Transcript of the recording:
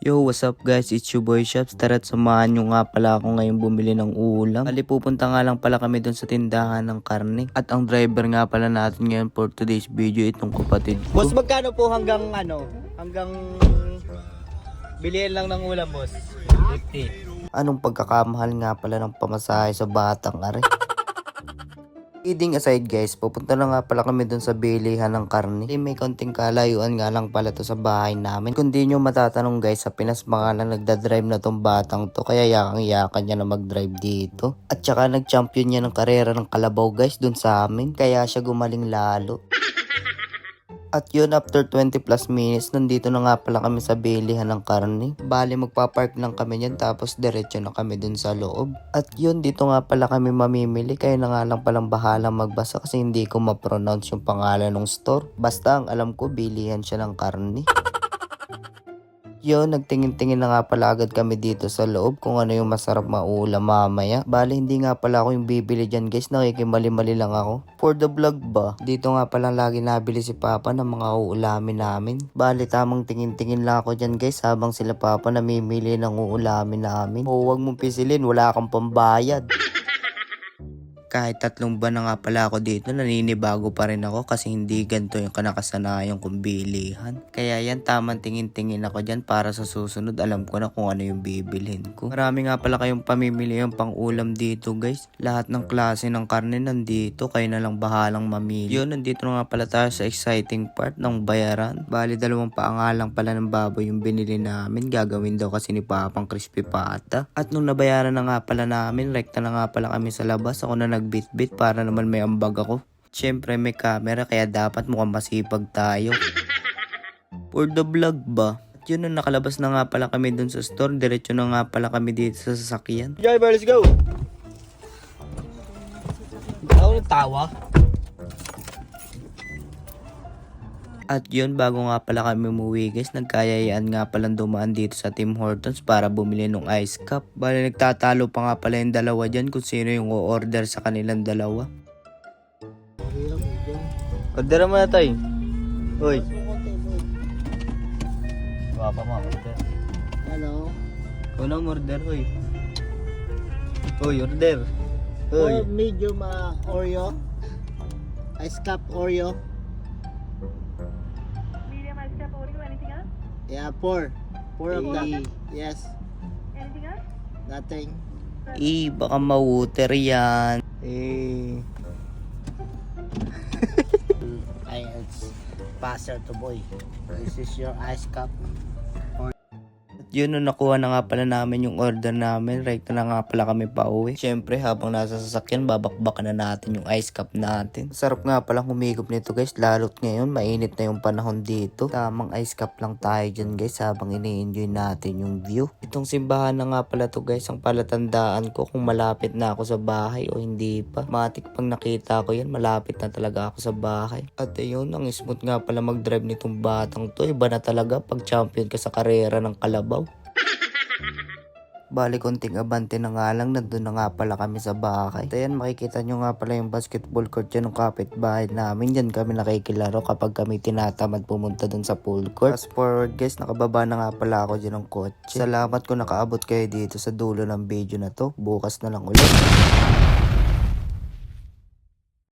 Yo, what's up guys? It's your boy Shops. Tara't samahan nyo nga pala ako ngayon bumili ng ulam. Bali pupunta nga lang pala kami dun sa tindahan ng karne. At ang driver nga pala natin ngayon for today's video itong kapatid ko. Boss, magkano po hanggang hanggang bilihan lang ng ulam, boss? 50. Anong pagkakamahal nga pala ng pamasahe sa batang are? Kidding aside guys, pupunta na nga pala kami dun sa bilihan ng karne. May konting kalayuan nga lang pala to sa bahay namin. Kung di nyo matatanong guys, sa Pinas mga lang nagdadrive na tong batang to. Kaya yakang-yakan niya na mag-drive dito. At saka nag-champion niya ng karera ng kalabaw guys dun sa amin. Kaya siya gumaling lalo. At yun, after 20 plus minutes, nandito na nga pala kami sa bilihan ng karne. Bali, magpapark lang kami dyan, tapos diretso na kami dun sa loob. At yun, dito nga pala kami mamimili. Kaya na nga lang palang bahalang magbasa kasi hindi ko ma-pronounce yung pangalan ng store. Basta ang alam ko, bilihan siya ng karne. Yun, nagtingin-tingin na nga pala agad kami dito sa loob kung ano yung masarap maulam mamaya. Bali, hindi nga pala ako yung bibili dyan guys, nakikimali-mali lang ako. For the vlog ba? Dito nga pala lagi nabili si Papa ng mga uulamin namin. Bali, tamang tingin-tingin lang ako dyan guys habang sila Papa namimili ng uulamin namin. O, wag mong pisilin, wala kang pambayad. Kahit 3 buwan na nga pala ako dito, naninibago pa rin ako kasi hindi ganito yung kanakasanayan kong bilihan. Kaya yan, tamang tingin-tingin ako dyan para sa susunod alam ko na kung ano yung bibilhin ko. Marami nga pala kayong pamimili yung pang ulam dito guys. Lahat ng klase ng karne nandito, kayo na lang bahalang mamili. Yun, nandito na nga pala tayo sa exciting part ng bayaran. Bali, 2 paangalang pala ng baboy yung binili namin. Gagawin daw kasi ni Papang crispy pata. At nung nabayaran na nga pala namin, rekta na nga pala kami sa labas. Ako na nagbitbit para naman may ambag ako. Siyempre may camera kaya dapat mukhang masipag tayo. For the vlog ba? At yun, nung nakalabas na nga pala kami dun sa store, diretso na nga pala kami dito sa sasakyan. Driver, let's go! Ako nagtawa. At yun, bago nga pala kami umuwi guys, nagkayayaan nga palang dumaan dito sa Tim Hortons para bumili ng ice cup. Bali, nagtatalo pa nga pala yung dalawa dyan kung sino yung o-order sa kanilang dalawa. Order mo na tayo. Uy. Papa mo, order. Hello? Unang order, uy. Uy, order. For Uy. medium Oreo. Ice cup Oreo. Medium ice cup Oreo. Anything else? Yeah, 4. 4 of that. Yes. Anything else? Nothing. Baka ma-water yan. It's passer to boy. This is your ice cup. Yun, nung nakuha na nga pala namin yung order namin, right na nga pala kami pa uwi. Siyempre, habang nasa sasakyan, babakbakan na natin yung ice cup natin. Sarap nga palang humigop nito guys, lalo't ngayon, mainit na yung panahon dito. Tamang ice cup lang tayo dyan guys, habang ini-enjoy natin yung view. Itong simbahan na nga pala to guys, ang palatandaan ko kung malapit na ako sa bahay o hindi pa. Matik pang nakita ko yan, malapit na talaga ako sa bahay. At ayun, ang smooth nga pala mag-drive nitong batang to. Iba na talaga pag champion ka sa karera ng kalabaw. Bali, konting abante na nga lang, nandun na nga pala kami sa bahay. At ayan, makikita nyo nga pala yung basketball court dyan ng kapitbahay namin. Dyan kami nakikilaro kapag kami tinatamad pumunta dun sa pool court. Fast forward guys, nakababa na nga pala ako dyan ng kotse. Salamat kung nakaabot kayo dito sa dulo ng video na to. Bukas na lang ulit.